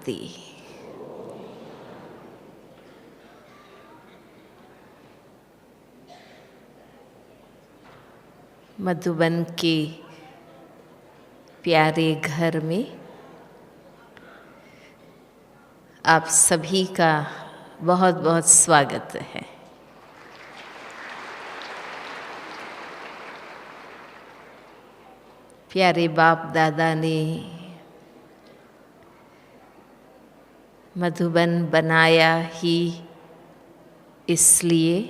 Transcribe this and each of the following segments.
आरती। मधुबन के प्यारे घर में आप सभी का बहुत बहुत स्वागत है। प्यारे बाप दादा ने मधुबन बनाया ही इसलिए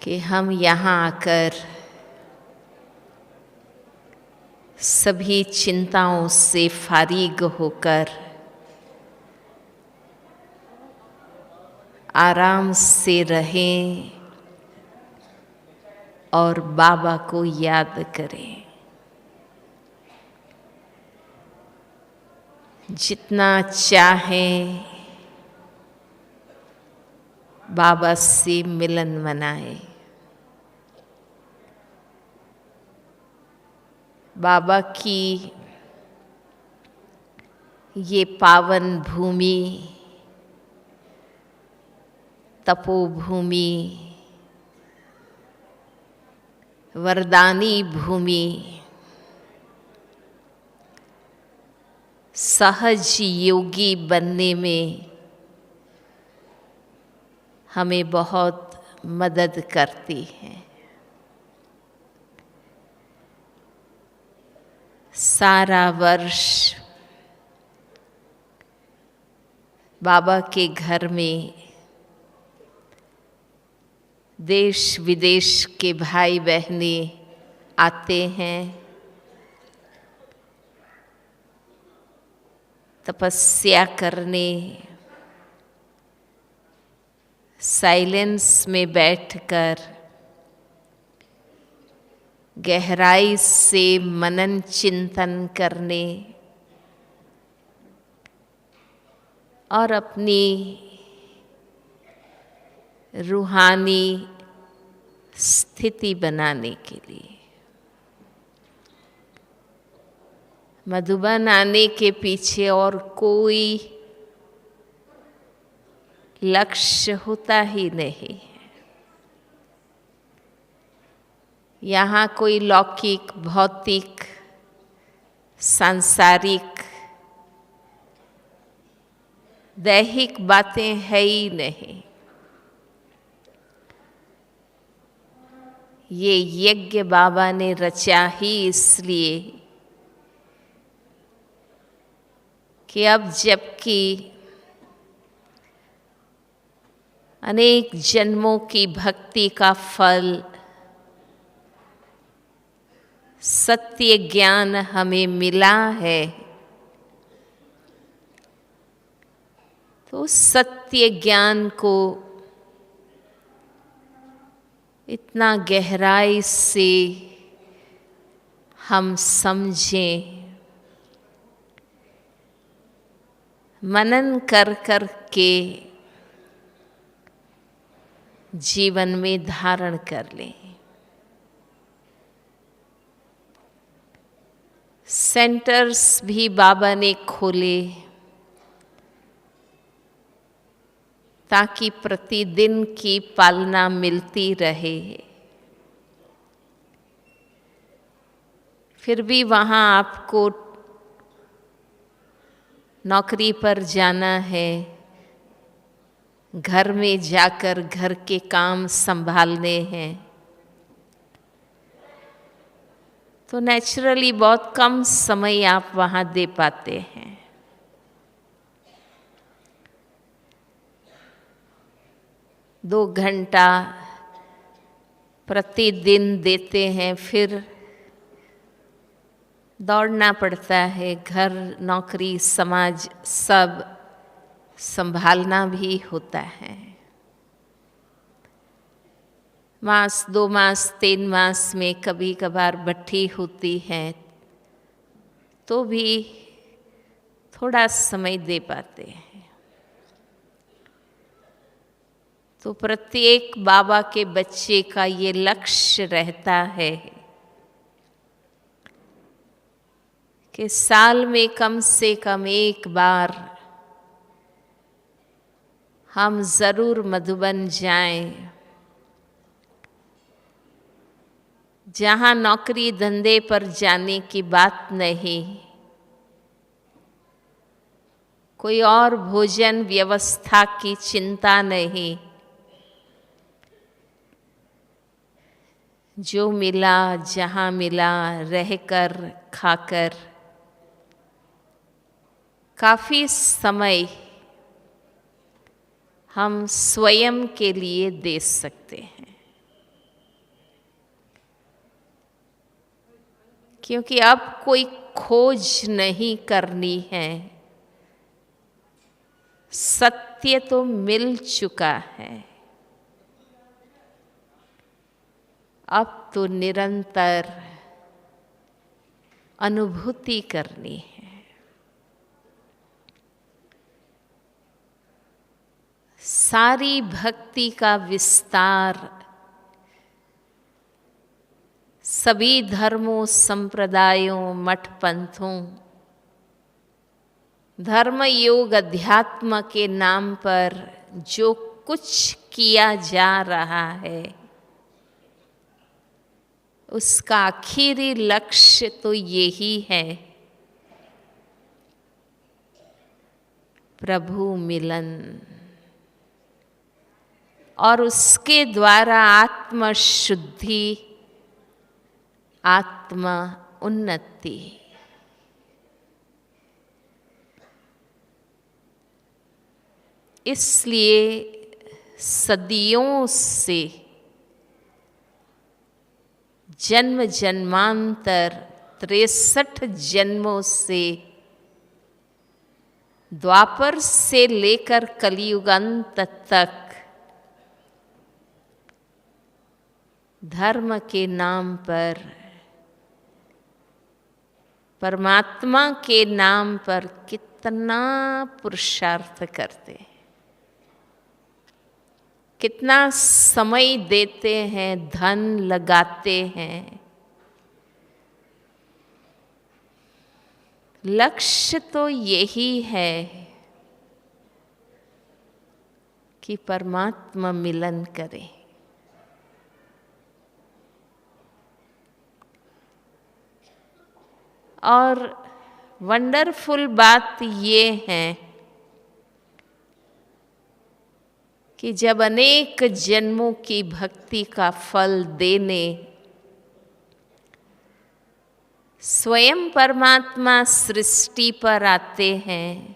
कि हम यहाँ आकर सभी चिंताओं से फारिग होकर आराम से रहें और बाबा को याद करें। जितना चाहें बाबा से मिलन मनाएं। बाबा की ये पावन भूमि, तपोभूमि, वरदानी भूमि सहज योगी बनने में हमें बहुत मदद करती है। सारा वर्ष बाबा के घर में देश विदेश के भाई बहने आते हैं, तपस्या करने, साइलेंस में बैठकर गहराई से मनन चिंतन करने और अपनी रूहानी स्थिति बनाने के लिए। मधुबन आने के पीछे और कोई लक्ष्य होता ही नहीं। यहाँ कोई लौकिक, भौतिक, सांसारिक, दैहिक बातें है ही नहीं। ये यज्ञ बाबा ने रचा ही इसलिए कि अब जबकि अनेक जन्मों की भक्ति का फल सत्य ज्ञान हमें मिला है, तो सत्य ज्ञान को इतना गहराई से हम समझें, मनन कर कर के जीवन में धारण कर लें। सेंटर्स भी बाबा ने खोले ताकि प्रतिदिन की पालना मिलती रहे। फिर भी वहाँ आपको नौकरी पर जाना है, घर में जाकर घर के काम संभालने हैं, तो नेचुरली बहुत कम समय आप वहाँ दे पाते हैं। 2 घंटा प्रतिदिन देते हैं, फिर दौड़ना पड़ता है, घर, नौकरी, समाज सब संभालना भी होता है। मास, 2 मास, 3 मास में कभी कभार भट्ठी होती है तो भी थोड़ा समय दे पाते हैं। तो प्रत्येक बाबा के बच्चे का ये लक्ष्य रहता है कि साल में कम से कम एक बार हम ज़रूर मधुबन जाएं, जहाँ नौकरी धंधे पर जाने की बात नहीं, कोई और भोजन व्यवस्था की चिंता नहीं, जो मिला जहाँ मिला रहकर खाकर काफ़ी समय हम स्वयं के लिए दे सकते हैं। क्योंकि अब कोई खोज नहीं करनी है, सत्य तो मिल चुका है। अब तो निरंतर अनुभूति करनी है। सारी भक्ति का विस्तार सभी धर्मों, संप्रदायों, मठ पंथों, धर्म योग अध्यात्म के नाम पर जो कुछ किया जा रहा है, उसका आखिरी लक्ष्य तो यही है, प्रभु मिलन और उसके द्वारा आत्म शुद्धि, आत्मा उन्नति। इसलिए सदियों से, जन्म जन्मांतर 63 जन्मों से, द्वापर से लेकर कलियुगांत तक धर्म के नाम पर, परमात्मा के नाम पर कितना पुरुषार्थ करते हैं, कितना समय देते हैं, धन लगाते हैं। लक्ष्य तो यही है कि परमात्मा मिलन करे। और वंडरफुल बात ये है कि जब अनेक जन्मों की भक्ति का फल देने स्वयं परमात्मा सृष्टि पर आते हैं,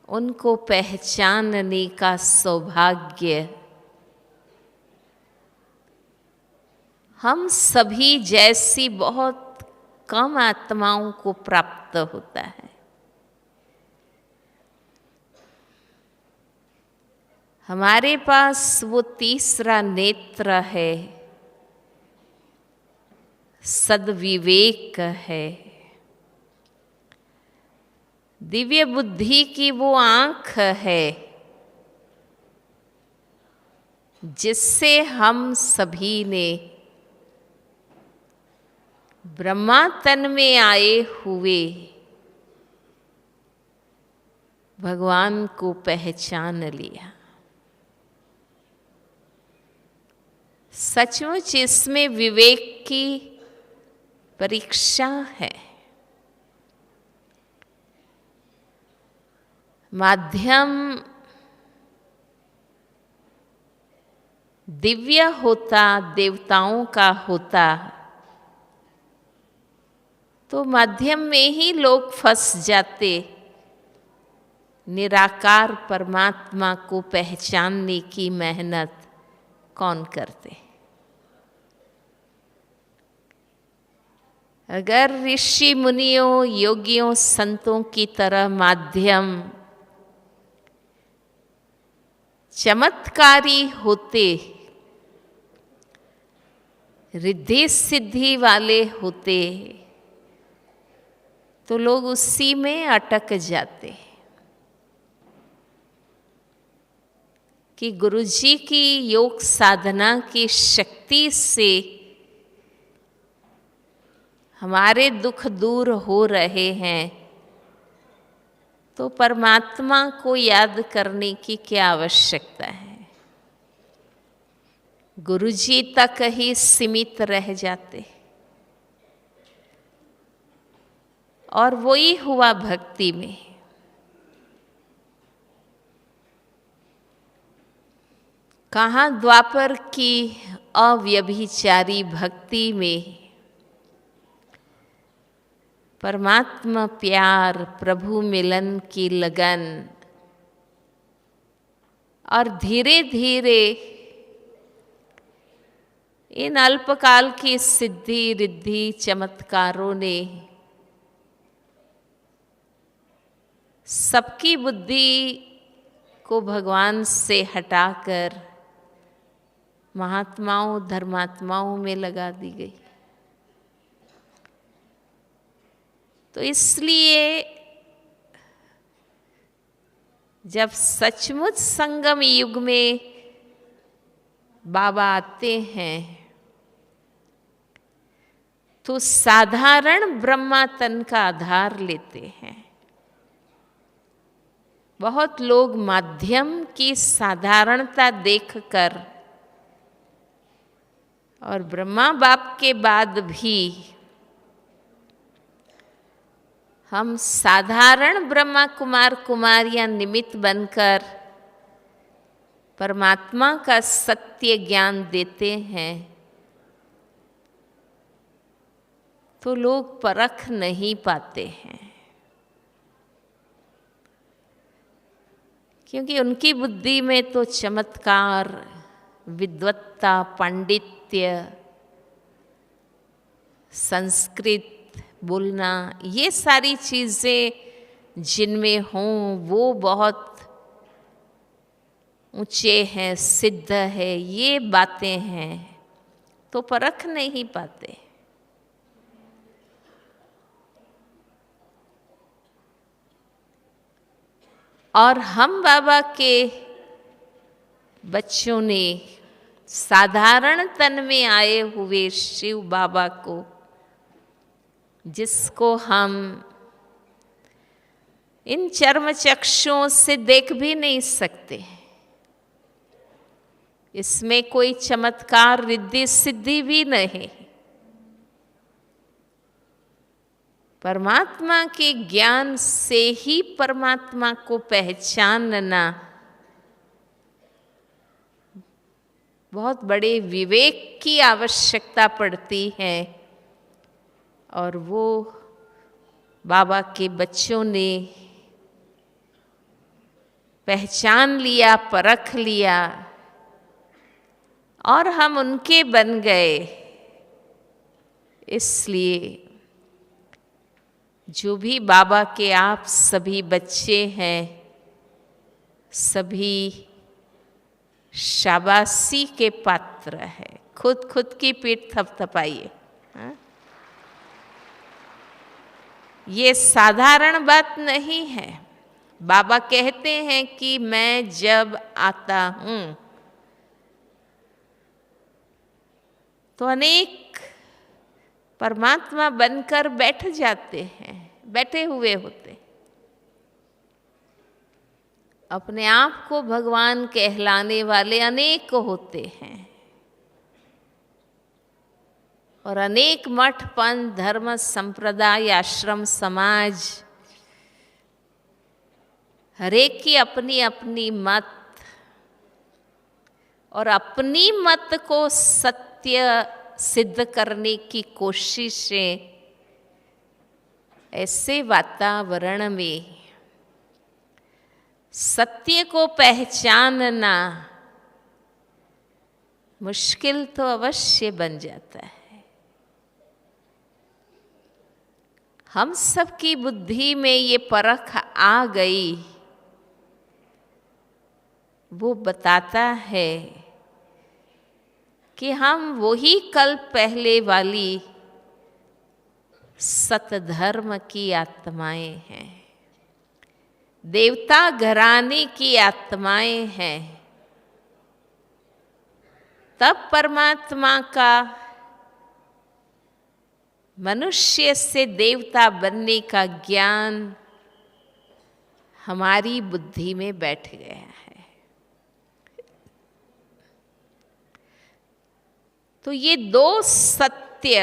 उनको पहचानने का सौभाग्य हम सभी जैसी बहुत कम आत्माओं को प्राप्त होता है। हमारे पास वो तीसरा नेत्र है, सद्विवेक है, दिव्य बुद्धि की वो आँख है, जिससे हम सभी ने ब्रह्मा तन में आए हुए भगवान को पहचान लिया। सचमुच इसमें विवेक की परीक्षा है। माध्यम दिव्य होता, देवताओं का होता, तो माध्यम में ही लोग फंस जाते, निराकार परमात्मा को पहचानने की मेहनत कौन करते। अगर ऋषि मुनियों, योगियों, संतों की तरह माध्यम चमत्कारी होते, रिद्धि सिद्धि वाले होते, तो लोग उसी में अटक जाते कि गुरुजी की योग साधना की शक्ति से हमारे दुख दूर हो रहे हैं, तो परमात्मा को याद करने की क्या आवश्यकता है? गुरुजी तक ही सीमित रह जाते, और वही हुआ भक्ति में। कहाँ द्वापर की अव्यभिचारी भक्ति में परमात्मा प्यार, प्रभु मिलन की लगन, और धीरे धीरे इन अल्पकाल की सिद्धि रिद्धि चमत्कारों ने सबकी बुद्धि को भगवान से हटाकर महात्माओं धर्मात्माओं में लगा दी गई। तो इसलिए जब सचमुच संगम युग में बाबा आते हैं, तो साधारण ब्रह्मा तन का आधार लेते हैं। बहुत लोग माध्यम की साधारणता देखकर, और ब्रह्मा बाप के बाद भी हम साधारण ब्रह्मा कुमार कुमारियां निमित्त बनकर परमात्मा का सत्य ज्ञान देते हैं, तो लोग परख नहीं पाते हैं, क्योंकि उनकी बुद्धि में तो चमत्कार, विद्वत्ता, पांडित्य, संस्कृत बोलना, ये सारी चीज़ें जिनमें हों वो बहुत ऊंचे हैं, सिद्ध है, ये बातें हैं, तो परख नहीं पाते। और हम बाबा के बच्चों ने साधारण तन में आए हुए शिव बाबा को, जिसको हम इन चर्म चक्षुओं से देख भी नहीं सकते, इसमें कोई चमत्कार रिद्धि सिद्धि भी नहीं, परमात्मा के ज्ञान से ही परमात्मा को पहचानना बहुत बड़े विवेक की आवश्यकता पड़ती है। और वो बाबा के बच्चों ने पहचान लिया, परख लिया, और हम उनके बन गए। इसलिए जो भी बाबा के आप सभी बच्चे हैं, सभी शाबाशी के पात्र है। खुद की पीठ थपथपाइए। ये साधारण बात नहीं है। बाबा कहते हैं कि मैं जब आता हूँ तो अनेक परमात्मा बनकर बैठ जाते हैं, बैठे हुए होते, अपने आप को भगवान कहलाने वाले अनेक होते हैं, और अनेक मठ, पंथ, धर्म, संप्रदाय, आश्रम, समाज, हरेक की अपनी अपनी मत, और अपनी मत को सत्य सिद्ध करने की कोशिशें ऐसे वातावरण में सत्य को पहचानना मुश्किल तो अवश्य बन जाता है। हम सबकी बुद्धि में ये परख आ गई, वो बताता है कि हम वही कल्प पहले वाली सतधर्म की आत्माएं हैं, देवता घराने की आत्माएं हैं। तब परमात्मा का मनुष्य से देवता बनने का ज्ञान हमारी बुद्धि में बैठ गया है। तो ये दो सत्य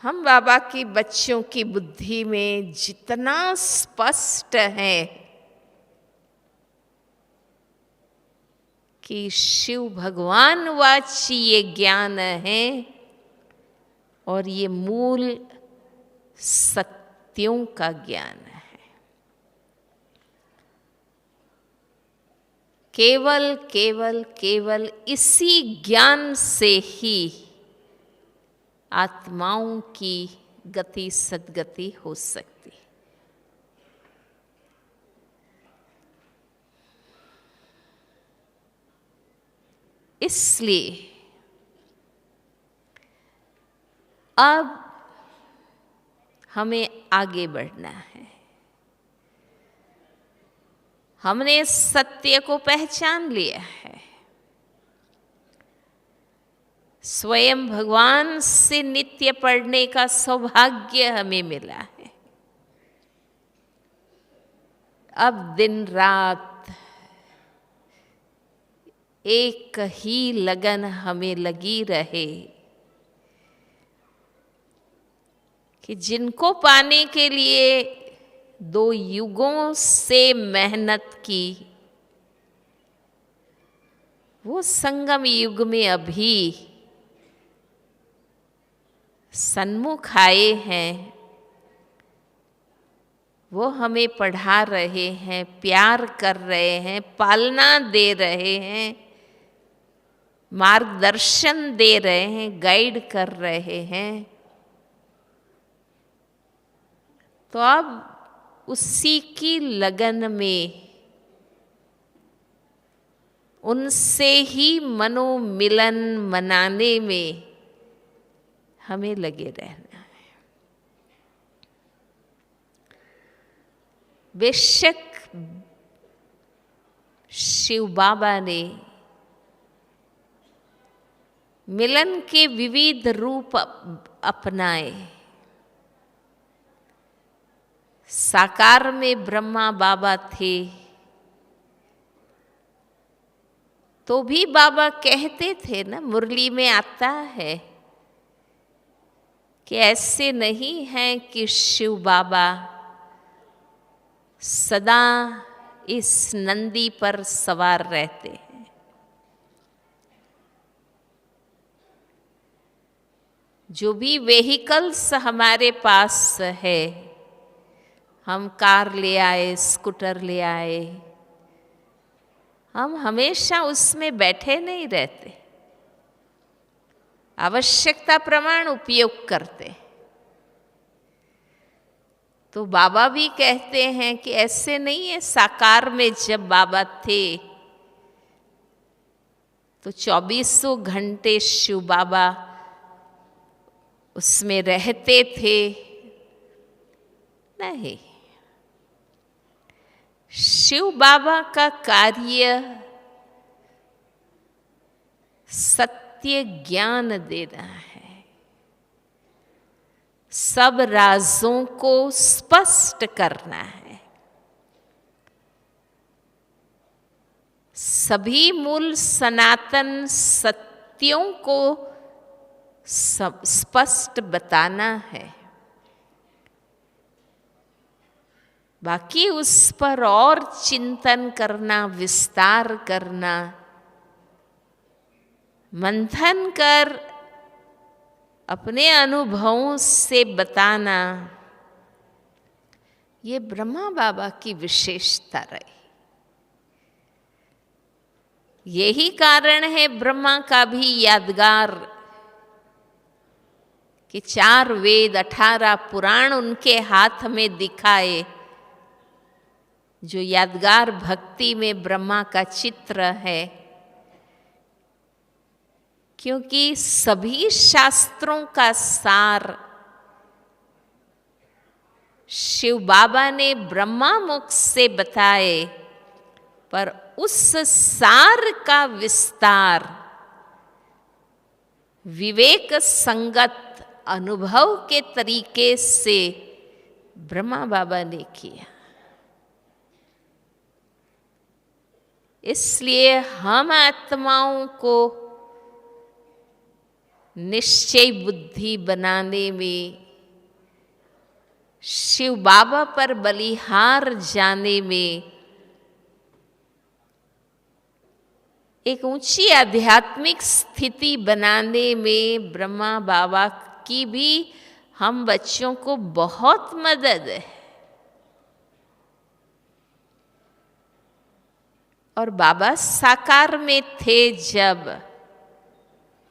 हम बाबा के बच्चों की बुद्धि में जितना स्पष्ट है कि शिव भगवान वाची ये ज्ञान है और ये मूल सत्यों का ज्ञान है। केवल केवल केवल इसी ज्ञान से ही आत्माओं की गति सद्गति हो सकती। इसलिए अब हमें आगे बढ़ना है। हमने सत्य को पहचान लिया है, स्वयं भगवान से नित्य पढ़ने का सौभाग्य हमें मिला है। अब दिन रात एक ही लगन हमें लगी रहे कि जिनको पाने के लिए 2 युगों से मेहनत की, वो संगम युग में अभी सन्मुख आए हैं, वो हमें पढ़ा रहे हैं, प्यार कर रहे हैं, पालना दे रहे हैं, मार्गदर्शन दे रहे हैं, गाइड कर रहे हैं। तो अब उसी की लगन में उनसे ही मनोमिलन मनाने में हमें लगे रहना है। बेशक शिव बाबा ने मिलन के विविध रूप अपनाए। साकार में ब्रह्मा बाबा थे तो भी बाबा कहते थे ना, मुरली में आता है कि ऐसे नहीं है कि शिव बाबा सदा इस नंदी पर सवार रहते हैं। जो भी व्हीकल्स हमारे पास है, हम कार ले आए, स्कूटर ले आए, हम हमेशा उसमें बैठे नहीं रहते, आवश्यकता प्रमाण उपयोग करते। तो बाबा भी कहते हैं कि ऐसे नहीं है, साकार में जब बाबा थे तो 2400 घंटे शिव बाबा उसमें रहते थे। नहीं, शिव बाबा का कार्य सत्य ज्ञान देना है, सब राजों को स्पष्ट करना है, सभी मूल सनातन सत्यों को स्पष्ट बताना है। बाकी उस पर और चिंतन करना, विस्तार करना, मंथन कर अपने अनुभवों से बताना, ये ब्रह्मा बाबा की विशेषता रही। यही कारण है ब्रह्मा का भी यादगार कि 4 वेद 18 पुराण उनके हाथ में दिखाए। जो यादगार भक्ति में ब्रह्मा का चित्र है, क्योंकि सभी शास्त्रों का सार शिव बाबा ने ब्रह्मा मुख से बताए, पर उस सार का विस्तार विवेक संगत अनुभव के तरीके से ब्रह्मा बाबा ने किया। इसलिए हम आत्माओं को निश्चय बुद्धि बनाने में, शिव बाबा पर बलिहार जाने में, एक ऊंची आध्यात्मिक स्थिति बनाने में ब्रह्मा बाबा की भी हम बच्चों को बहुत मदद है। और बाबा साकार में थे जब,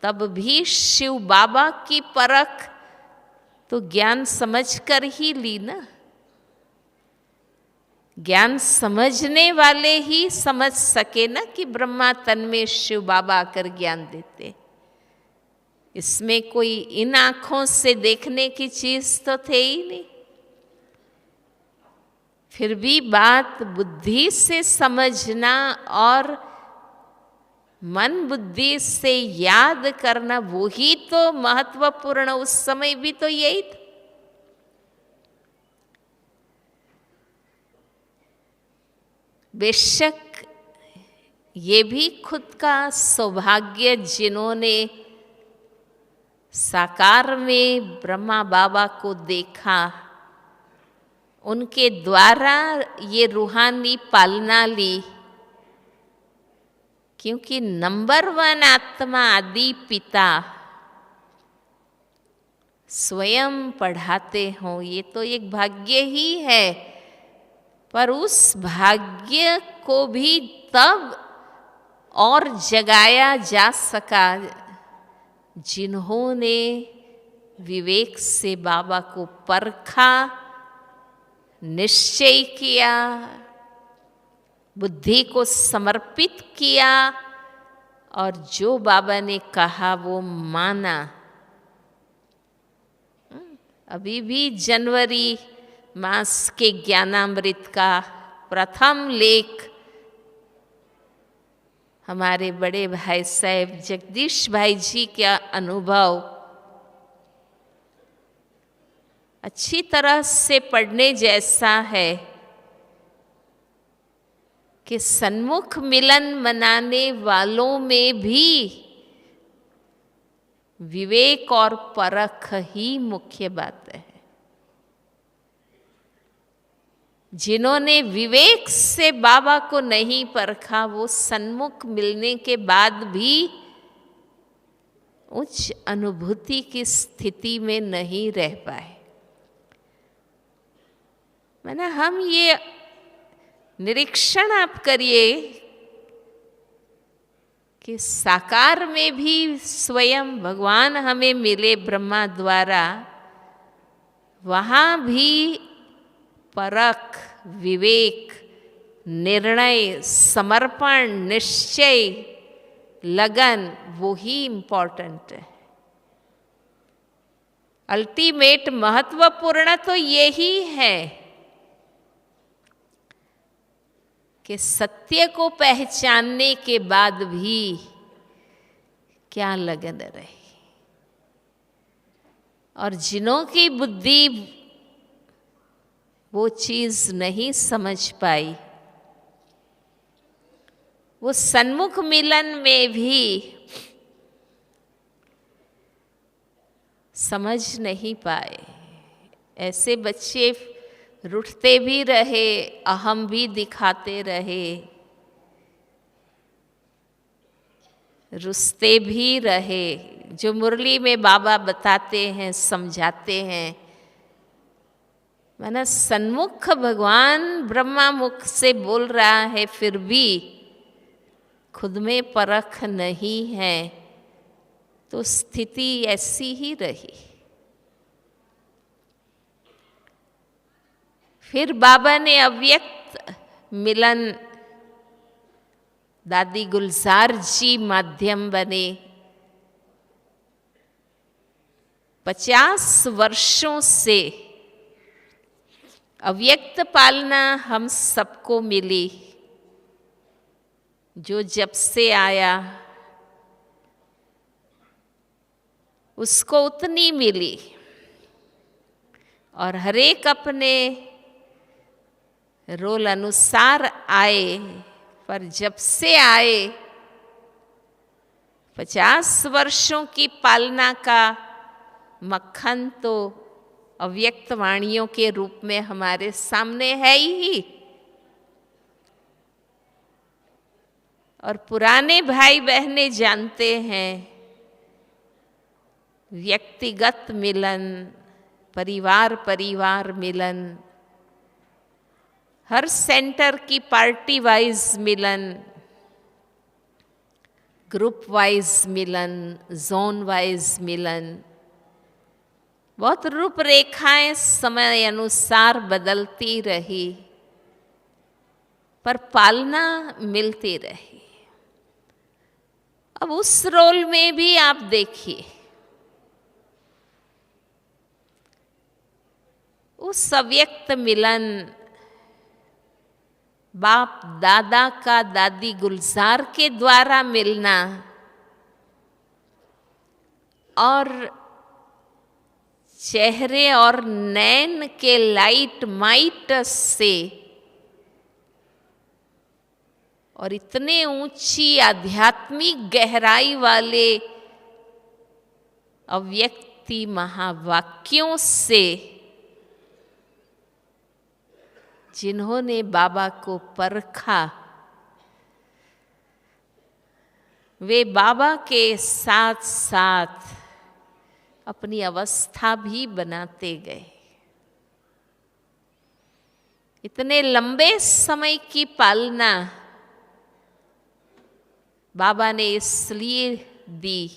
तब भी शिव बाबा की परख तो ज्ञान समझ कर ही ली ना। ज्ञान समझने वाले ही समझ सके ना कि ब्रह्मा तन में शिव बाबा आकर ज्ञान देते। इसमें कोई इन आंखों से देखने की चीज तो थे ही नहीं। फिर भी बात बुद्धि से समझना और मन बुद्धि से याद करना, वो ही तो महत्वपूर्ण उस समय भी तो यही था। बेशक ये भी खुद का सौभाग्य, जिन्होंने साकार में ब्रह्मा बाबा को देखा, उनके द्वारा ये रूहानी पालना ली। क्योंकि नंबर 1 आत्मा आदि पिता स्वयं पढ़ाते हों, ये तो एक भाग्य ही है। पर उस भाग्य को भी तब और जगाया जा सका जिन्होंने विवेक से बाबा को परखा, निश्चय किया, बुद्धि को समर्पित किया और जो बाबा ने कहा वो माना। अभी भी जनवरी मास के ज्ञानामृत का प्रथम लेख हमारे बड़े भाई साहब जगदीश भाई जी का अनुभव अच्छी तरह से पढ़ने जैसा है कि सन्मुख मिलन मनाने वालों में भी विवेक और परख ही मुख्य बात है। जिन्होंने विवेक से बाबा को नहीं परखा, वो सन्मुख मिलने के बाद भी उच्च अनुभूति की स्थिति में नहीं रह पाए। माना हम ये निरीक्षण आप करिए कि साकार में भी स्वयं भगवान हमें मिले ब्रह्मा द्वारा, वहाँ भी परख, विवेक, निर्णय, समर्पण, निश्चय, लगन, वो ही इम्पोर्टेंट है। अल्टीमेट महत्वपूर्ण तो यही है कि सत्य को पहचानने के बाद भी क्या लगन रही। और जिन्हों की बुद्धि वो चीज नहीं समझ पाई, वो सन्मुख मिलन में भी समझ नहीं पाए। ऐसे बच्चे रूठते भी रहे, अहम भी दिखाते रहे, रुसते भी रहे। जो मुरली में बाबा बताते हैं, समझाते हैं, माना सन्मुख भगवान ब्रह्मा मुख से बोल रहा है, फिर भी खुद में परख नहीं है, तो स्थिति ऐसी ही रही। फिर बाबा ने अव्यक्त मिलन, दादी गुलजार जी माध्यम बने। 50 वर्षों से अव्यक्त पालना हम सबको मिली। जो जब से आया उसको उतनी मिली, और हरेक अपने रोल अनुसार आए। पर जब से आए 50 वर्षों की पालना का मक्खन तो अव्यक्त वाणियों के रूप में हमारे सामने है ही। और पुराने भाई बहनें जानते हैं, व्यक्तिगत मिलन, परिवार परिवार मिलन, हर सेंटर की पार्टी वाइज मिलन, ग्रुप वाइज मिलन, जोन वाइज मिलन, बहुत रूपरेखाएं समय अनुसार बदलती रही, पर पालना मिलती रही। अब उस रोल में भी आप देखिए, उस अव्यक्त मिलन, बाप दादा का दादी गुलजार के द्वारा मिलना और चेहरे और नैन के लाइट माइट से, और इतने ऊंची आध्यात्मिक गहराई वाले अव्यक्ति महावाक्यों से, जिन्होंने बाबा को परखा, वे बाबा के साथ साथ अपनी अवस्था भी बनाते गए। इतने लंबे समय की पालना बाबा ने इसलिए दी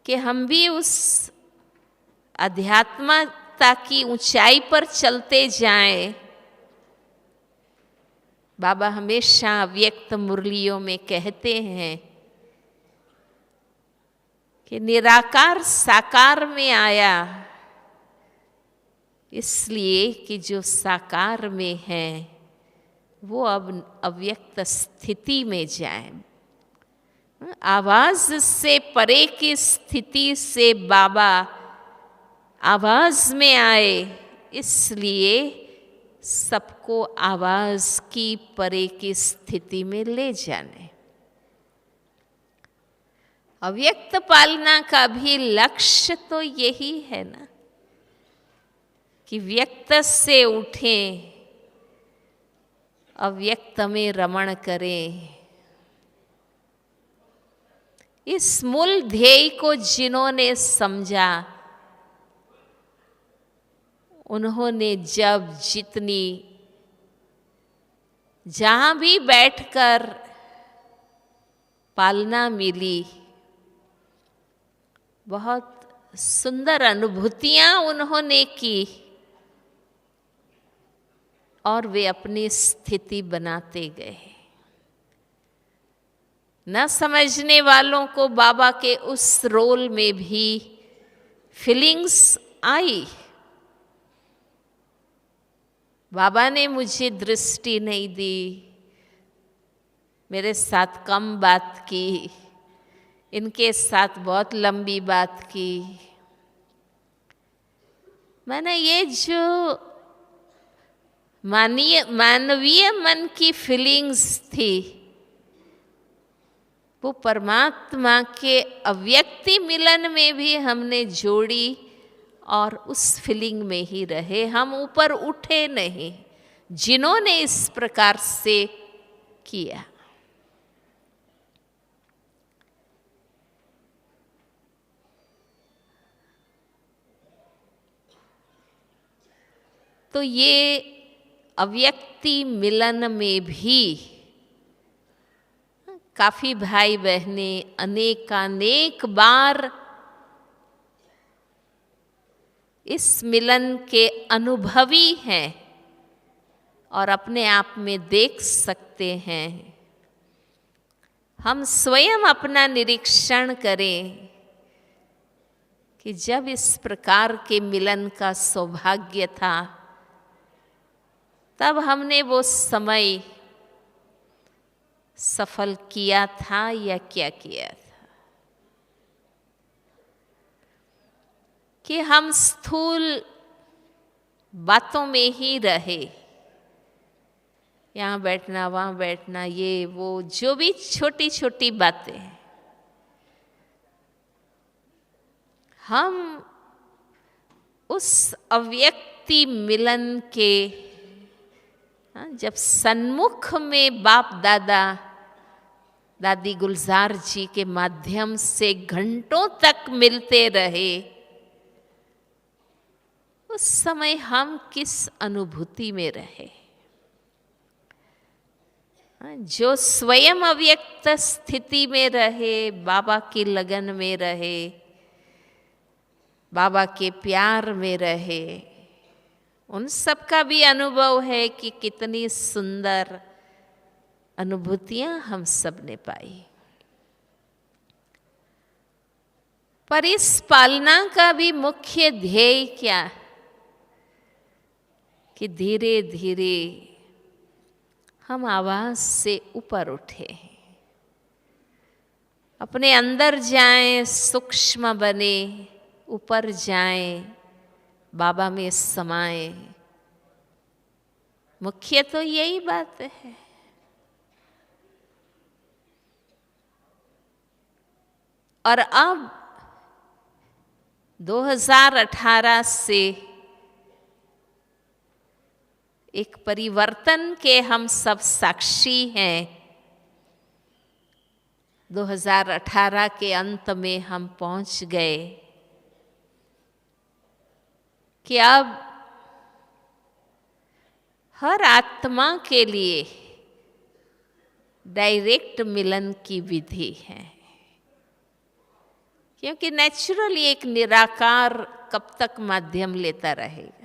कि हम भी उस अध्यात्मता की ऊंचाई पर चलते जाएं। बाबा हमेशा अव्यक्त मुरलियों में कहते हैं कि निराकार साकार में आया, इसलिए कि जो साकार में है वो अब अव्यक्त स्थिति में जाए। आवाज से परे की स्थिति से बाबा आवाज में आए, इसलिए सबको आवाज की परे की स्थिति में ले जाने। अव्यक्त पालना का भी लक्ष्य तो यही है ना, कि व्यक्त से उठें, अव्यक्त में रमण करें। इस मूल ध्येय को जिन्होंने समझा, उन्होंने जब जितनी जहां भी बैठकर पालना मिली, बहुत सुंदर अनुभूतियां उन्होंने की, और वे अपनी स्थिति बनाते गए। न समझने वालों को बाबा के उस रोल में भी फीलिंग्स आई। बाबा ने मुझे दृष्टि नहीं दी, मेरे साथ कम बात की, इनके साथ बहुत लंबी बात की। मैंने ये जो मानवीय मन की फीलिंग्स थी, वो परमात्मा के अव्यक्ति मिलन में भी हमने जोड़ी, और उस फीलिंग में ही रहे। हम ऊपर उठे नहीं, जिन्होंने इस प्रकार से किया। तो ये अव्यक्ति मिलन में भी काफी भाई बहनें अनेकानेक बार इस मिलन के अनुभवी हैं और अपने आप में देख सकते हैं। हम स्वयं अपना निरीक्षण करें कि जब इस प्रकार के मिलन का सौभाग्य था, तब हमने वो समय सफल किया था या क्या किया था। कि हम स्थूल बातों में ही रहे, यहाँ बैठना वहाँ बैठना, ये वो जो भी छोटी छोटी बातें हैं, हम उस अव्यक्ति मिलन के जब सन्मुख में बाप दादा दादी गुलजार जी के माध्यम से घंटों तक मिलते रहे, उस समय हम किस अनुभूति में रहे। जो स्वयं अव्यक्त स्थिति में रहे, बाबा की लगन में रहे, बाबा के प्यार में रहे, उन सब का भी अनुभव है कि कितनी सुंदर अनुभूतियां हम सब ने पाई। पर इस पालना का भी मुख्य ध्येय क्या, कि धीरे धीरे हम आवाज से ऊपर उठे, अपने अंदर जाएं, सूक्ष्म बने, ऊपर जाएं, बाबा में समाएं। मुख्य तो यही बात है। और अब 2018 से एक परिवर्तन के हम सब साक्षी हैं। 2018 के अंत में हम पहुंच गए कि अब हर आत्मा के लिए डायरेक्ट मिलन की विधि है, क्योंकि नेचुरली एक निराकार कब तक माध्यम लेता रहेगा।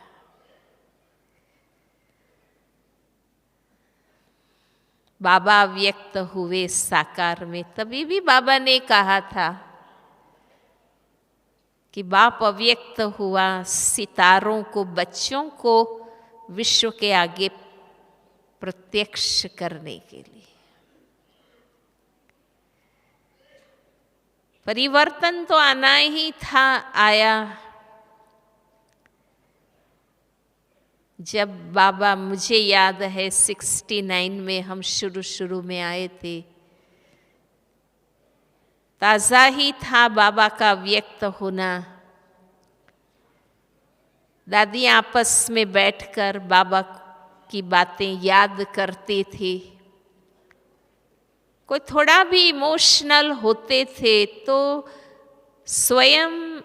बाबा व्यक्त हुए साकार में, तभी भी बाबा ने कहा था कि बाप अव्यक्त हुआ सितारों को, बच्चों को विश्व के आगे प्रत्यक्ष करने के लिए। परिवर्तन तो आना ही था, आया जब बाबा, मुझे याद है 69 में हम शुरू में आए थे, ताज़ा ही था बाबा का व्यक्त होना। दादी आपस में बैठकर बाबा की बातें याद करती थी। कोई थोड़ा भी इमोशनल होते थे तो स्वयं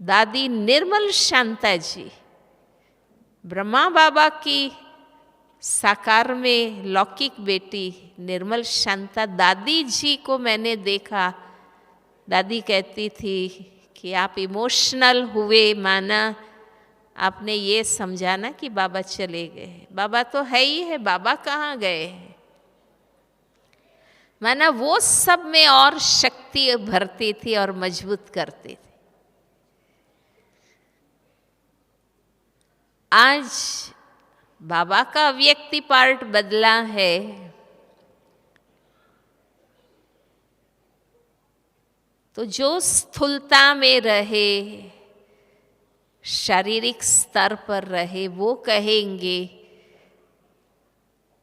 दादी निर्मल शांता जी, ब्रह्मा बाबा की साकार में लौकिक बेटी निर्मल शांता दादी जी को मैंने देखा। दादी कहती थी कि आप इमोशनल हुए, माना आपने ये समझा ना कि बाबा चले गए। बाबा तो है ही है, बाबा कहाँ गए हैं। माना वो सब में और शक्ति भरती थी और मजबूत करती थी। आज बाबा का व्यक्ति पार्ट बदला है, तो जो स्थूलता में रहे, शारीरिक स्तर पर रहे, वो कहेंगे,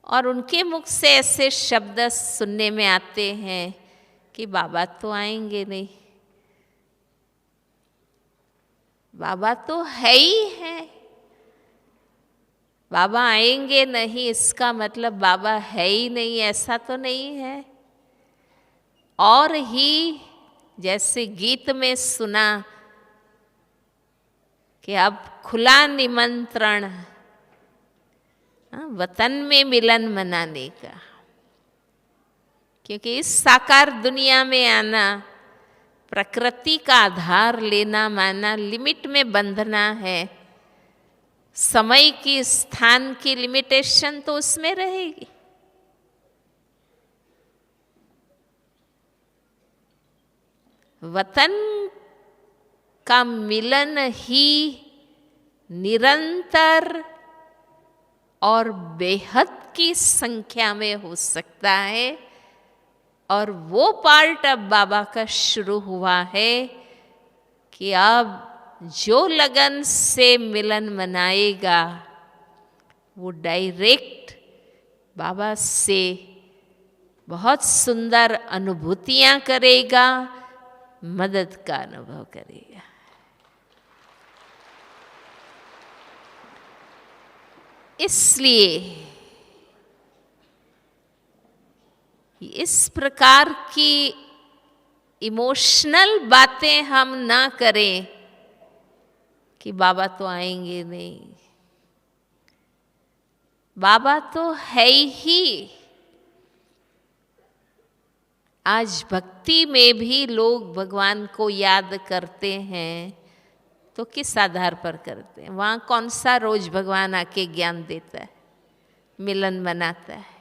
और उनके मुख से ऐसे शब्द सुनने में आते हैं कि बाबा तो आएंगे नहीं, बाबा तो है ही है। बाबा आएंगे नहीं इसका मतलब बाबा है ही नहीं, ऐसा तो नहीं है। और ही जैसे गीत में सुना कि अब खुला निमंत्रण वतन में मिलन मनाने का, क्योंकि इस साकार दुनिया में आना, प्रकृति का आधार लेना, माना लिमिट में बंधना है। समय की, स्थान की लिमिटेशन तो उसमें रहेगी। वतन का मिलन ही निरंतर और बेहद की संख्या में हो सकता है। और वो पार्ट अब बाबा का शुरू हुआ है कि अब जो लगन से मिलन मनाएगा वो डायरेक्ट बाबा से बहुत सुंदर अनुभूतियां करेगा, मदद का अनुभव करेगा। इसलिए इस प्रकार की इमोशनल बातें हम ना करें कि बाबा तो आएंगे नहीं। बाबा तो है ही। आज भक्ति में भी लोग भगवान को याद करते हैं तो किस आधार पर करते हैं? वहाँ कौन सा रोज भगवान आके ज्ञान देता है, मिलन मनाता है?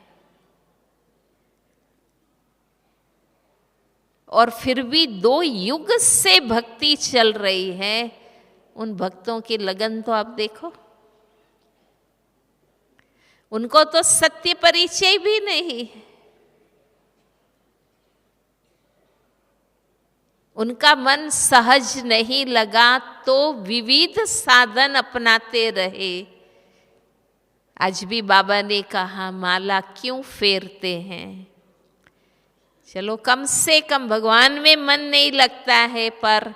और फिर भी 2 युग से भक्ति चल रही है। उन भक्तों की लगन तो आप देखो। उनको तो सत्य परिचय भी नहीं है। उनका मन सहज नहीं लगा तो विविध साधन अपनाते रहे। आज भी बाबा ने कहा माला क्यों फेरते हैं? चलो कम से कम भगवान में मन नहीं लगता है, पर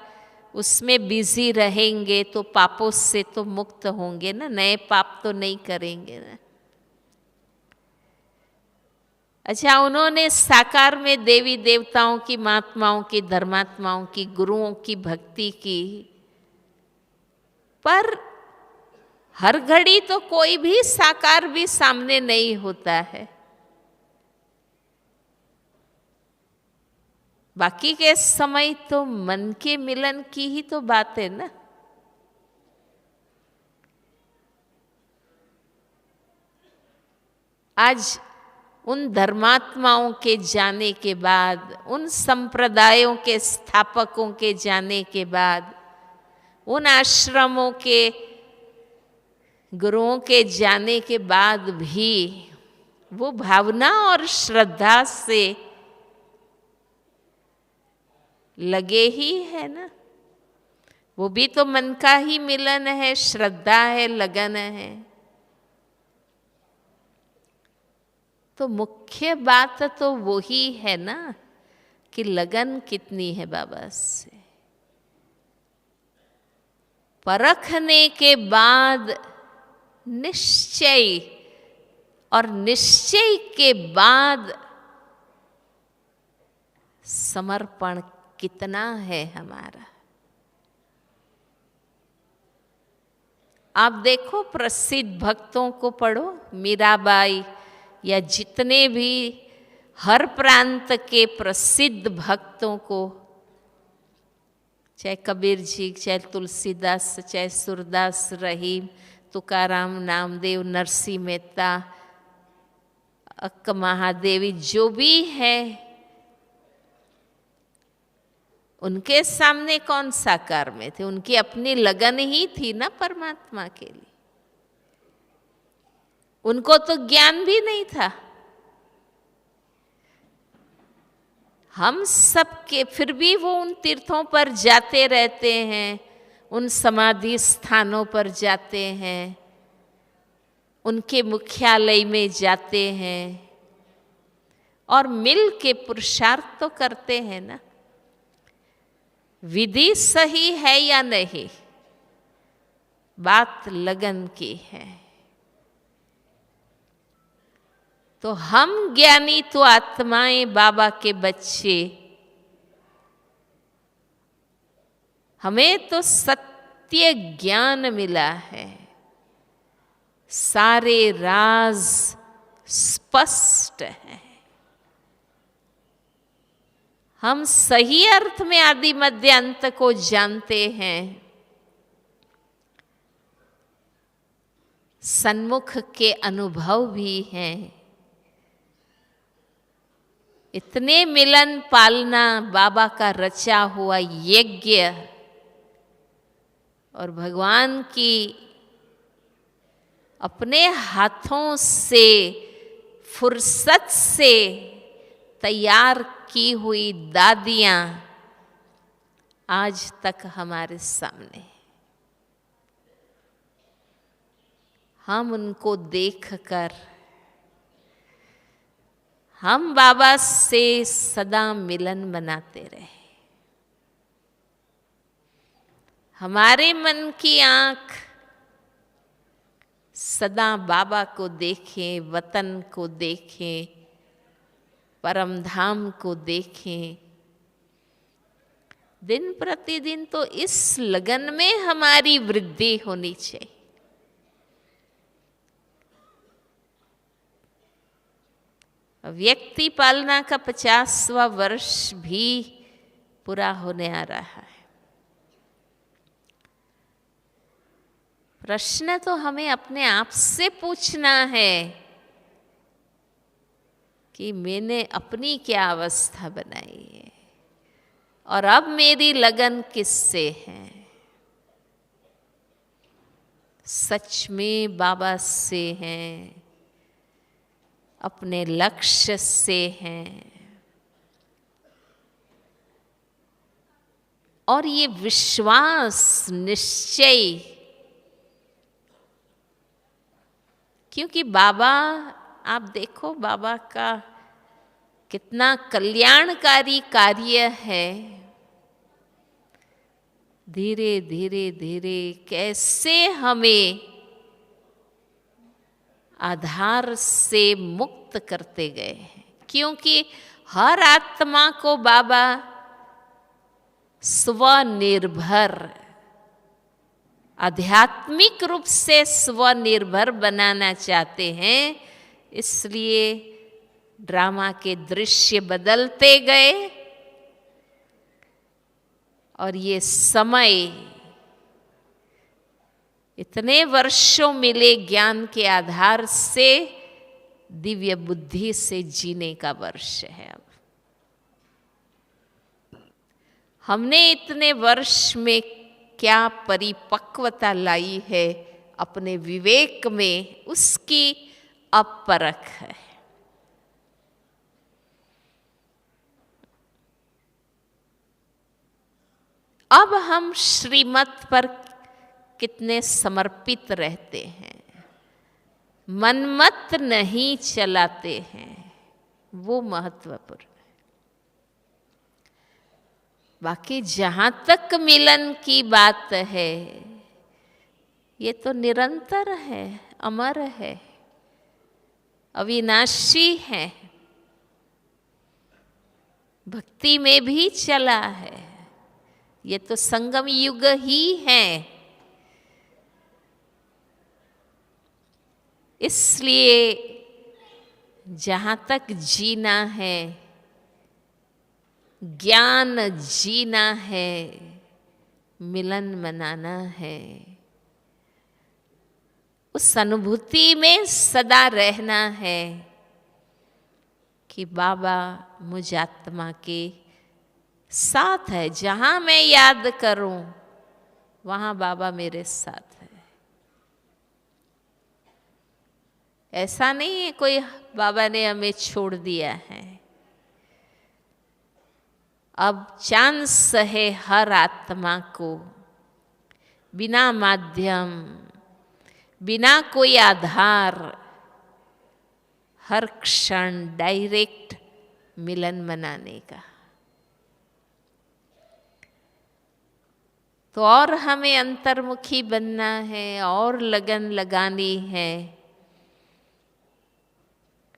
उसमें बिजी रहेंगे तो पापों से तो मुक्त होंगे ना, नए पाप तो नहीं करेंगे ना। अच्छा, उन्होंने साकार में देवी देवताओं की, महात्माओं की, धर्मात्माओं की, गुरुओं की भक्ति की, पर हर घड़ी तो कोई भी साकार भी सामने नहीं होता है। बाकी के समय तो मन के मिलन की ही तो बात है ना। आज उन धर्मात्माओं के जाने के बाद, उन संप्रदायों के स्थापकों के जाने के बाद, उन आश्रमों के गुरुओं के जाने के बाद भी वो भावना और श्रद्धा से लगे ही है ना। वो भी तो मन का ही मिलन है, श्रद्धा है, लगन है। तो मुख्य बात तो वही है ना कि लगन कितनी है बाबा से। परखने के बाद निश्चय, और निश्चय के बाद समर्पण कितना है हमारा। आप देखो, प्रसिद्ध भक्तों को पढ़ो, मीराबाई या जितने भी हर प्रांत के प्रसिद्ध भक्तों को, चाहे कबीर जी, चाहे तुलसीदास, चाहे सूरदास, रहीम, तुकाराम, नामदेव, नरसिंह मेहता, अक्क महादेवी, जो भी है, उनके सामने कौन साकार में थे? उनकी अपनी लगन ही थी ना परमात्मा के लिए। उनको तो ज्ञान भी नहीं था। हम सबके फिर भी वो उन तीर्थों पर जाते रहते हैं, उन समाधि स्थानों पर जाते हैं, उनके मुख्यालय में जाते हैं और मिल के पुरुषार्थ तो करते हैं ना। विधि सही है या नहीं, बात लगन की है। तो हम ज्ञानी तो आत्माएं, बाबा के बच्चे, हमें तो सत्य ज्ञान मिला है, सारे राज स्पष्ट हैं। हम सही अर्थ में आदि मध्य अंत को जानते हैं। सन्मुख के अनुभव भी हैं। इतने मिलन पालना बाबा का रचा हुआ यज्ञ और भगवान की अपने हाथों से फुर्सत से तैयार की हुई दादियाँ आज तक हमारे सामने। हम उनको देखकर हम बाबा से सदा मिलन बनाते रहे। हमारे मन की आँख सदा बाबा को देखें, वतन को देखें, परम धाम को देखें। दिन प्रतिदिन तो इस लगन में हमारी वृद्धि होनी चाहिए। व्यक्ति पालना का 50वां वर्ष भी पूरा होने आ रहा है। प्रश्न तो हमें अपने आप से पूछना है कि मैंने अपनी क्या अवस्था बनाई है और अब मेरी लगन किससे है। सच में बाबा से हैं, अपने लक्ष्य से हैं। और ये विश्वास, निश्चय, क्योंकि बाबा, आप देखो बाबा का कितना कल्याणकारी कार्य है। धीरे धीरे धीरे कैसे हमें आधार से मुक्त करते गए हैं। क्योंकि हर आत्मा को बाबा स्वनिर्भर, आध्यात्मिक रूप से स्वनिर्भर बनाना चाहते हैं। इसलिए ड्रामा के दृश्य बदलते गए और ये समय, इतने वर्षों मिले ज्ञान के आधार से दिव्य बुद्धि से जीने का वर्ष है। अब हमने इतने वर्ष में क्या परिपक्वता लाई है अपने विवेक में, उसकी अब परख है। अब हम श्रीमत पर कितने समर्पित रहते हैं, मनमत नहीं चलाते हैं, वो महत्वपूर्ण है। बाकी जहाँ तक मिलन की बात है, ये तो निरंतर है, अमर है, अविनाशी है, भक्ति में भी चला है। ये तो संगम युग ही है। इसलिए जहाँ तक जीना है, ज्ञान जीना है, मिलन मनाना है, उस अनुभूति में सदा रहना है कि बाबा मुझ आत्मा के साथ है। जहाँ मैं याद करूं वहाँ बाबा मेरे साथ है। ऐसा नहीं है कोई बाबा ने हमें छोड़ दिया है। अब चांस है हर आत्मा को, बिना माध्यम, बिना कोई आधार, हर क्षण डायरेक्ट मिलन मनाने का। तो और हमें अंतर्मुखी बनना है और लगन लगानी है।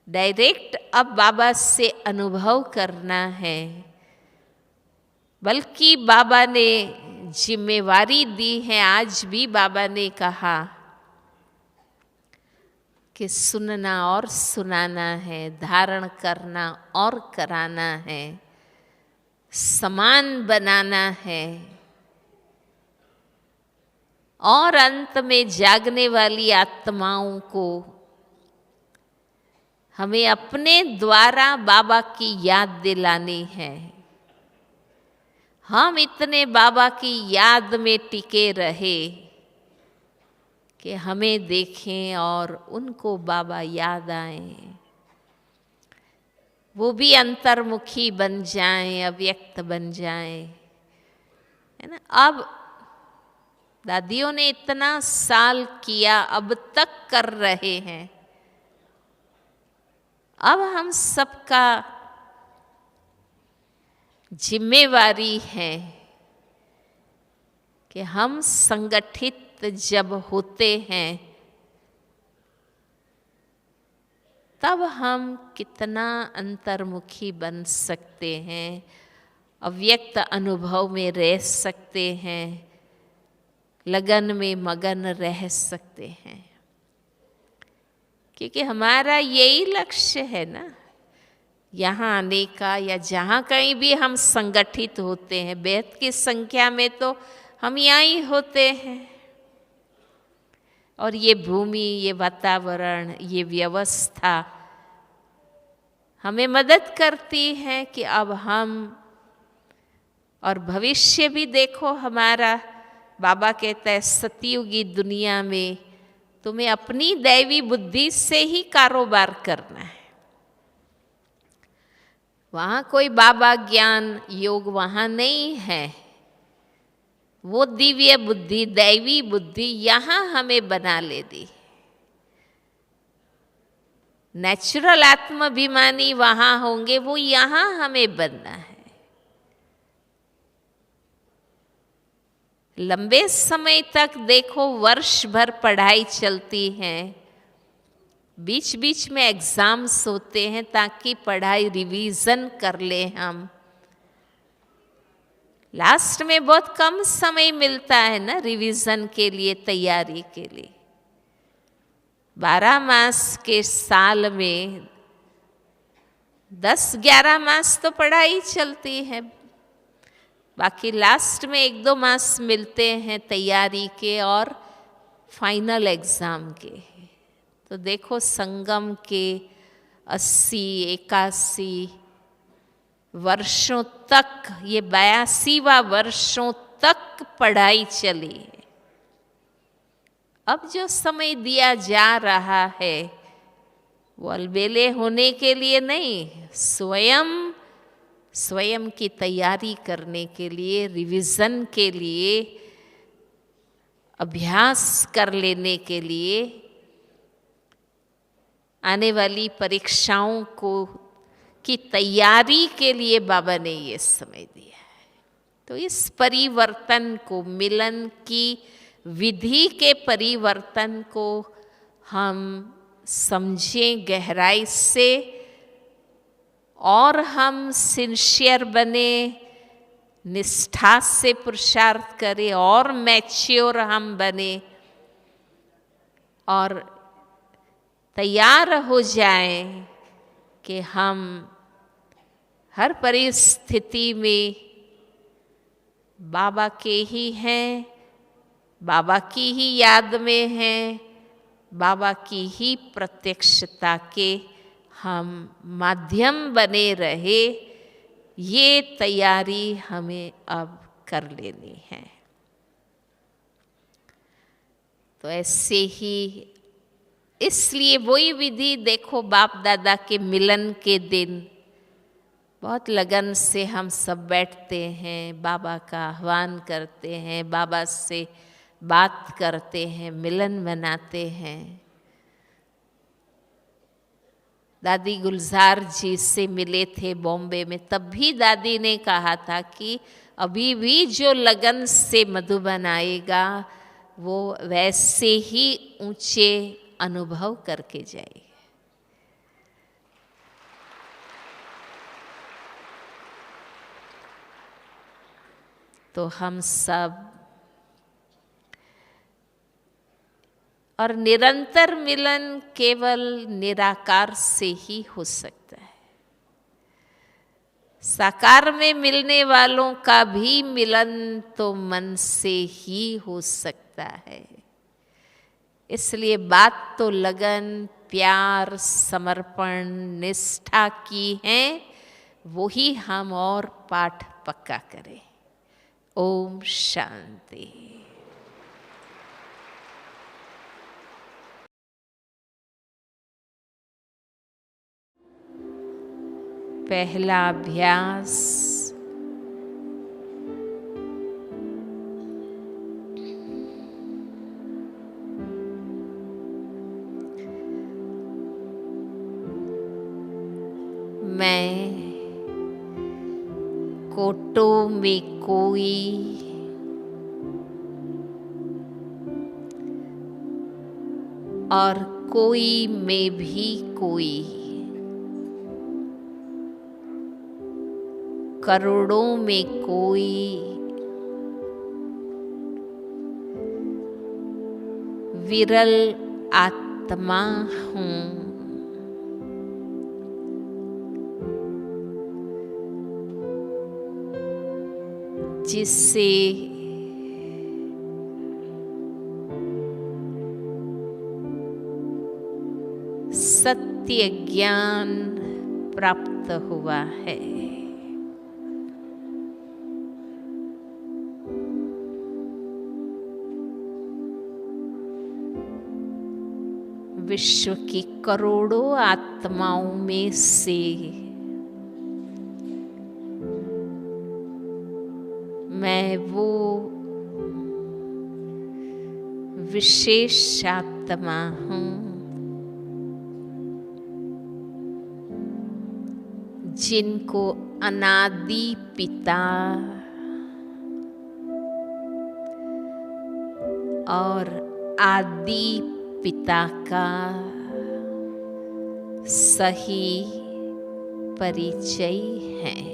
डायरेक्ट अब बाबा से अनुभव करना है। बल्कि बाबा ने जिम्मेवारी दी है। आज भी बाबा ने कहा कि सुनना और सुनाना है, धारण करना और कराना है, समान बनाना है और अंत में जागने वाली आत्माओं को हमें अपने द्वारा बाबा की याद दिलानी है। हम इतने बाबा की याद में टिके रहे कि हमें देखें और उनको बाबा याद आए, वो भी अंतर्मुखी बन जाएं, अव्यक्त बन जाएं, है ना। अब दादियों ने इतना साल किया, अब तक कर रहे हैं। अब हम सबका जिम्मेवारी है कि हम संगठित जब होते हैं तब हम कितना अंतर्मुखी बन सकते हैं, अव्यक्त अनुभव में रह सकते हैं, लगन में मगन रह सकते हैं। क्योंकि हमारा यही लक्ष्य है ना, यहाँ आने का, या जहाँ कहीं भी हम संगठित होते हैं, बेहद की संख्या में तो हम यहाँ ही होते हैं। और ये भूमि, ये वातावरण, ये व्यवस्था हमें मदद करती है कि अब हम, और भविष्य भी देखो हमारा, बाबा कहता है सतयुगी दुनिया में तुम्हें अपनी दैवी बुद्धि से ही कारोबार करना है। वहाँ कोई बाबा ज्ञान योग वहाँ नहीं है। वो दिव्य बुद्धि, दैवी बुद्धि यहाँ हमें बना ले दी। नेचुरल आत्माभिमानी वहाँ होंगे, वो यहाँ हमें बनना है। लंबे समय तक देखो वर्ष भर पढ़ाई चलती है, बीच बीच में एग्जाम्स होते हैं ताकि पढ़ाई रिवीजन कर ले हम। लास्ट में बहुत कम समय मिलता है ना रिवीजन के लिए, तैयारी के लिए। 12 मास के साल में 10-11 मास तो पढ़ाई चलती है, बाकी लास्ट में 1-2 मास मिलते हैं तैयारी के और फाइनल एग्ज़ाम के। तो देखो संगम के 80-81 वर्षों तक, ये 82वां वर्षों तक पढ़ाई चली है। अब जो समय दिया जा रहा है वो अलबेले होने के लिए नहीं, स्वयं की तैयारी करने के लिए, रिवीजन के लिए, अभ्यास कर लेने के लिए, आने वाली परीक्षाओं की तैयारी के लिए बाबा ने ये समय दिया है। तो इस परिवर्तन को, मिलन की विधि के परिवर्तन को हम समझें गहराई से, और हम सिंसियर बने, निष्ठा से पुरुषार्थ करें, और मैच्योर हम बने, और तैयार हो जाएं कि हम हर परिस्थिति में बाबा के ही हैं, बाबा की ही याद में हैं, बाबा की ही प्रत्यक्षता के हम माध्यम बने रहे। ये तैयारी हमें अब कर लेनी है। तो ऐसे ही, इसलिए वही विधि देखो, बाप दादा के मिलन के दिन बहुत लगन से हम सब बैठते हैं, बाबा का आह्वान करते हैं, बाबा से बात करते हैं, मिलन मनाते हैं। दादी गुलजार जी से मिले थे बॉम्बे में, तब भी दादी ने कहा था कि अभी भी जो लगन से मधुबन आएगा वो वैसे ही ऊंचे अनुभव करके जाएगा। तो हम सब, और निरंतर मिलन केवल निराकार से ही हो सकता है। साकार में मिलने वालों का भी मिलन तो मन से ही हो सकता है। इसलिए बात तो लगन, प्यार, समर्पण, निष्ठा की है, वही हम और पाठ पक्का करें। ओम शांति। पहला अभ्यास, मैं कोटों में कोई, और कोई में भी कोई, करोड़ों में कोई, विरल आत्मा हूँ। जिससे सत्य ज्ञान प्राप्त हुआ है। विश्व की करोड़ों आत्माओं में से मैं वो विशेष आत्मा हूँ जिनको अनादि पिता और आदि पिता का सही परिचय है।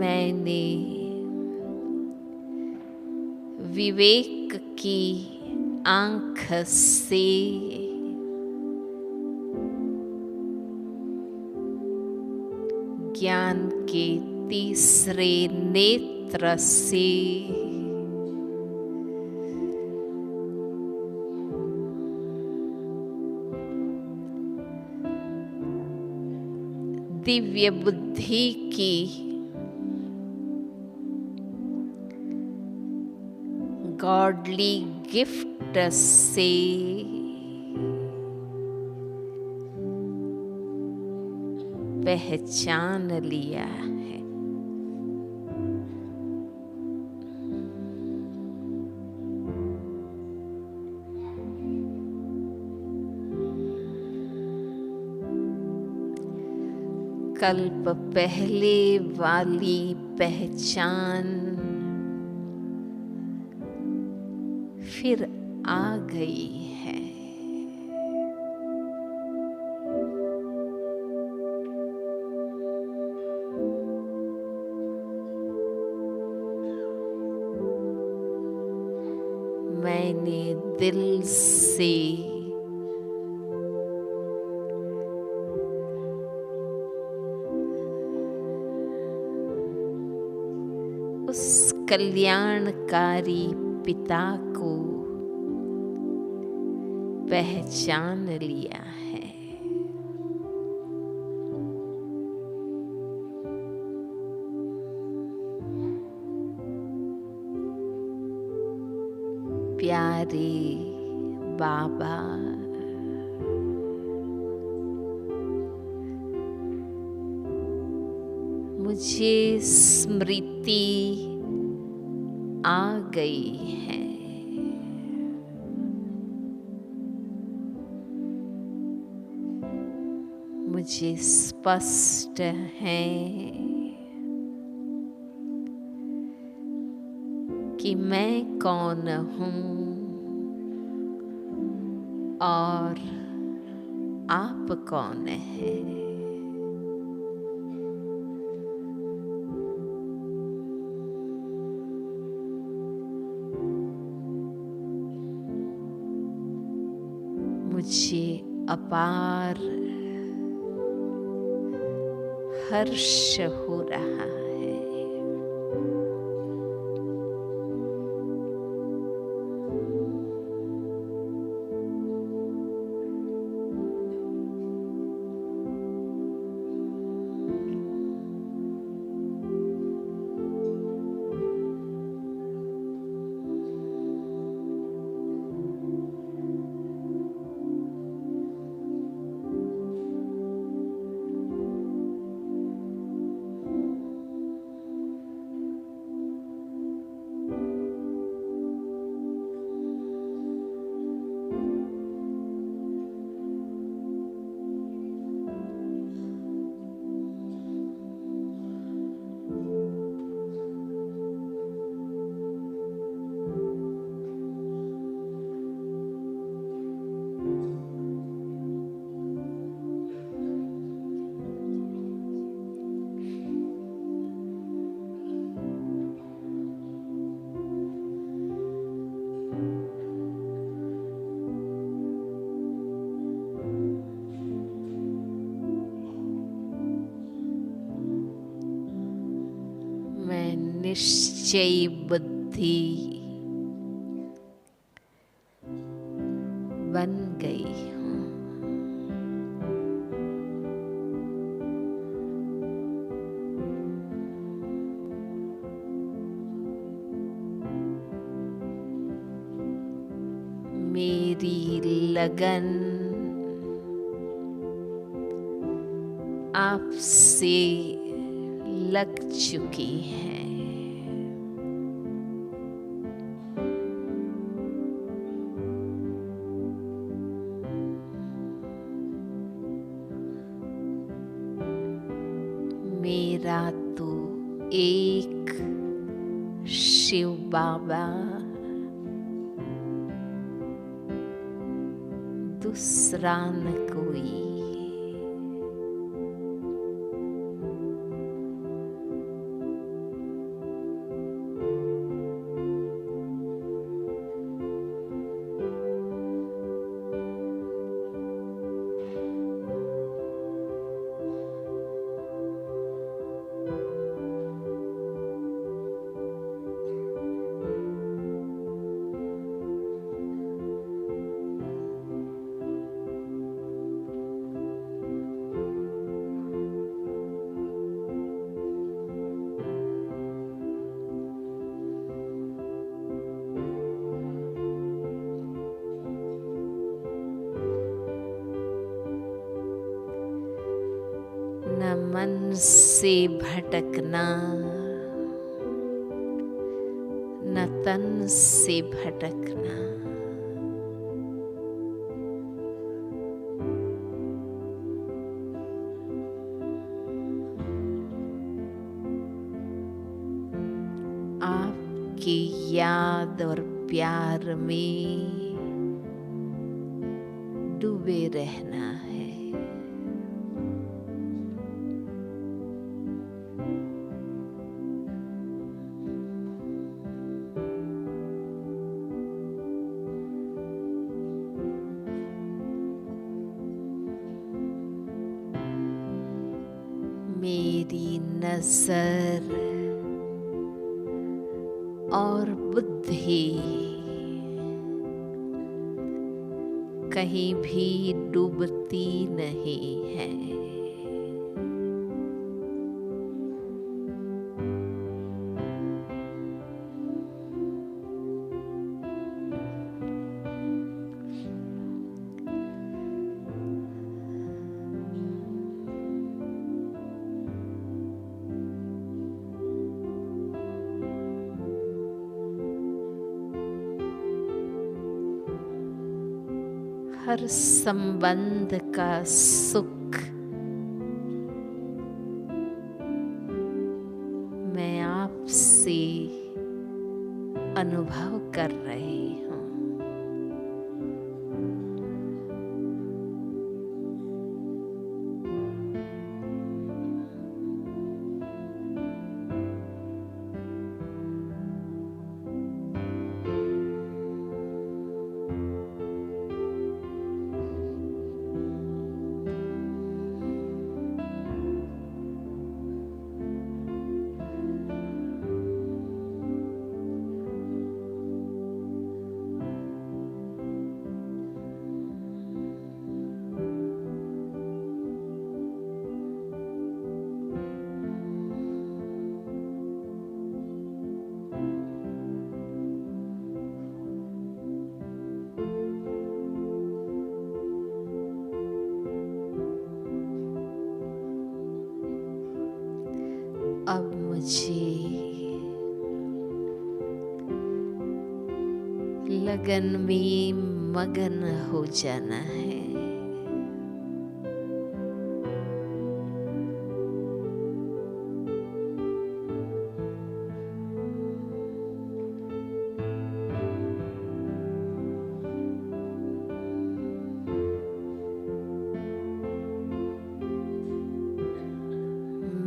मैंने विवेक की आँख से ज्ञान के तीसरे नेत्र से दिव्य बुद्धि की गॉडली गिफ्ट से पहचान लिया है। कल्प पहले वाली पहचान फिर आ गई है। मैंने दिल से उस कल्याणकारी पिता को पहचान लिया है। प्यारे बाबा, मुझे स्मृति आ गई है। मुझे स्पष्ट है कि मैं कौन हूँ और आप कौन हैं। मुझे अपार हर्ष हो रहा है। निश्चयी बुद्धि बन गई हूँ। मेरी लगन आपसे लग चुकी है। मेरा तो एक शिव बाबा, दूसरा न कोई। न मन से भटकना, न तन से भटकना। आपकी याद और प्यार में डूबे रहना है। मेरी नजर और बुद्धि कहीं भी डूबती नहीं है। हर संबंध का सुख मैं आपसे अनुभव कर रही हूँ। अब मुझे लगन में मगन हो जाना है।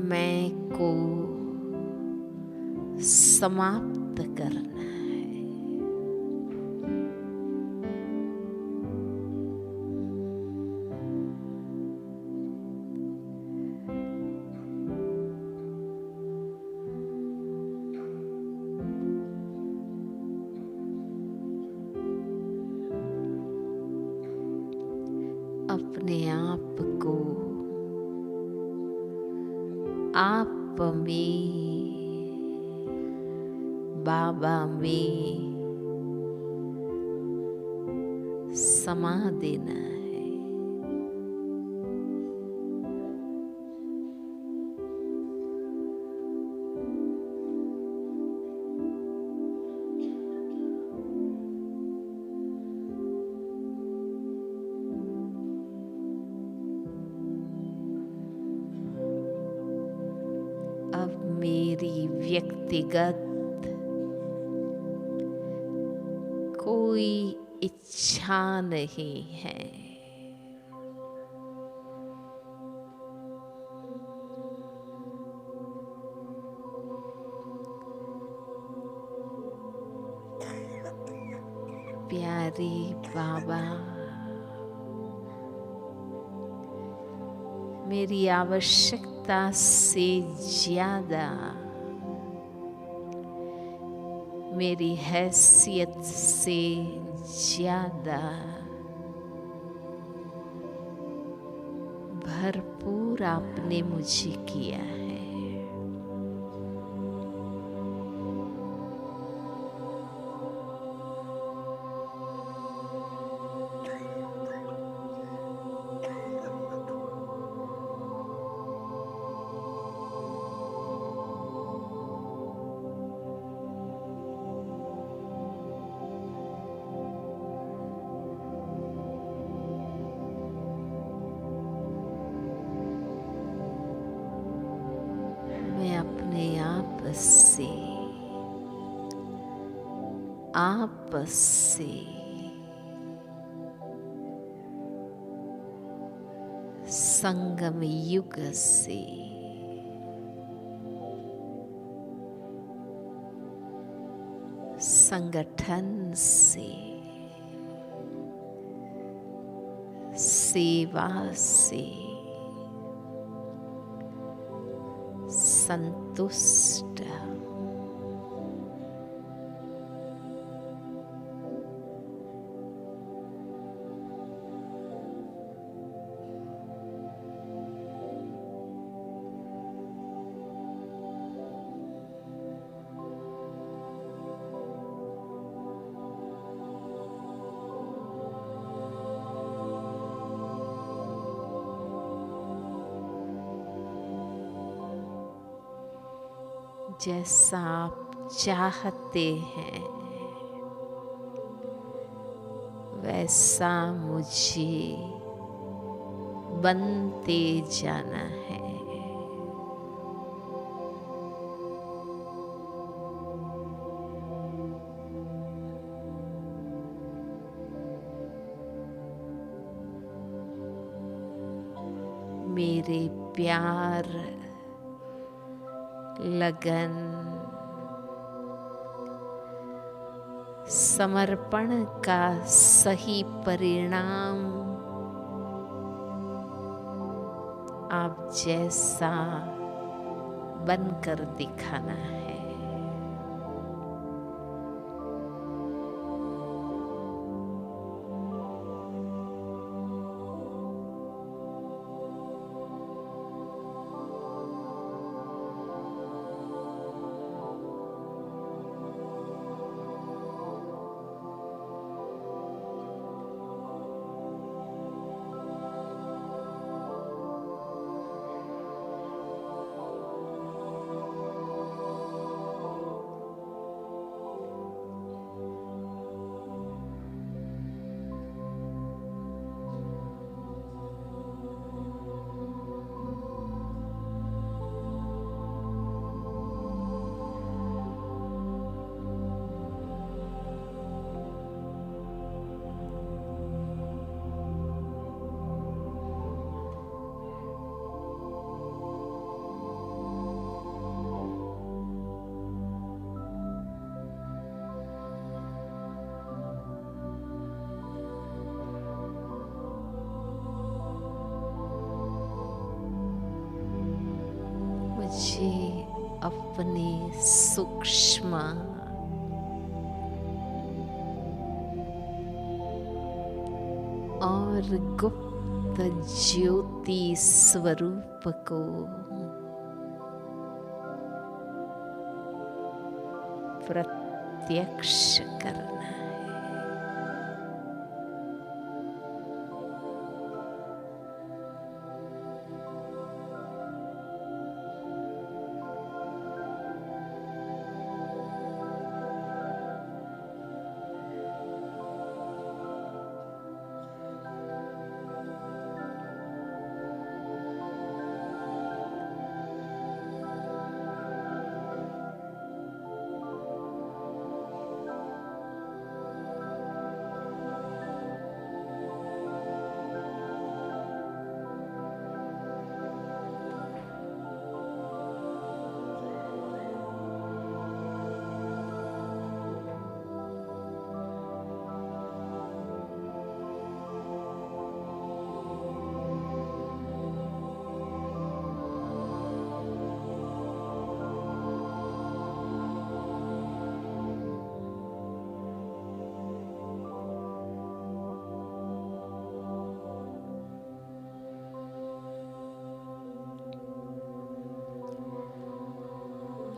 मैं को समाप्त करना है। अपने आप को आप में, बाबा में समा देना है। अब मेरी व्यक्तिगत कोई इच्छा नहीं है। प्यारे बाबा, मेरी आवश्यकता से ज्यादा, मेरी हैसियत से ज्यादा भरपूर आपने मुझे किया है। मैं अपने आप से संगम युग से संगठन से सेवा से संतुष्ट, जैसा आप चाहते हैं वैसा मुझे बनते जाना है। मेरे प्यार, लगन, समर्पण का सही परिणाम आप जैसा बनकर दिखाना है। मुझे अपने सूक्ष्म और गुप्त ज्योति स्वरूप को प्रत्यक्ष करना है।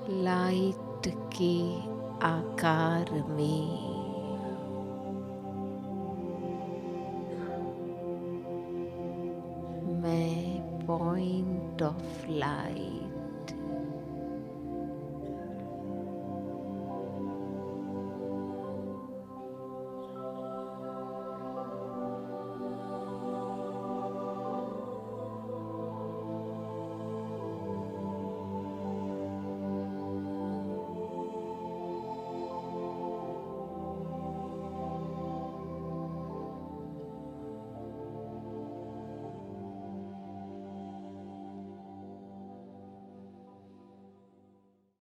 लाइट के आकार में मैं पॉइंट ऑफ लाइट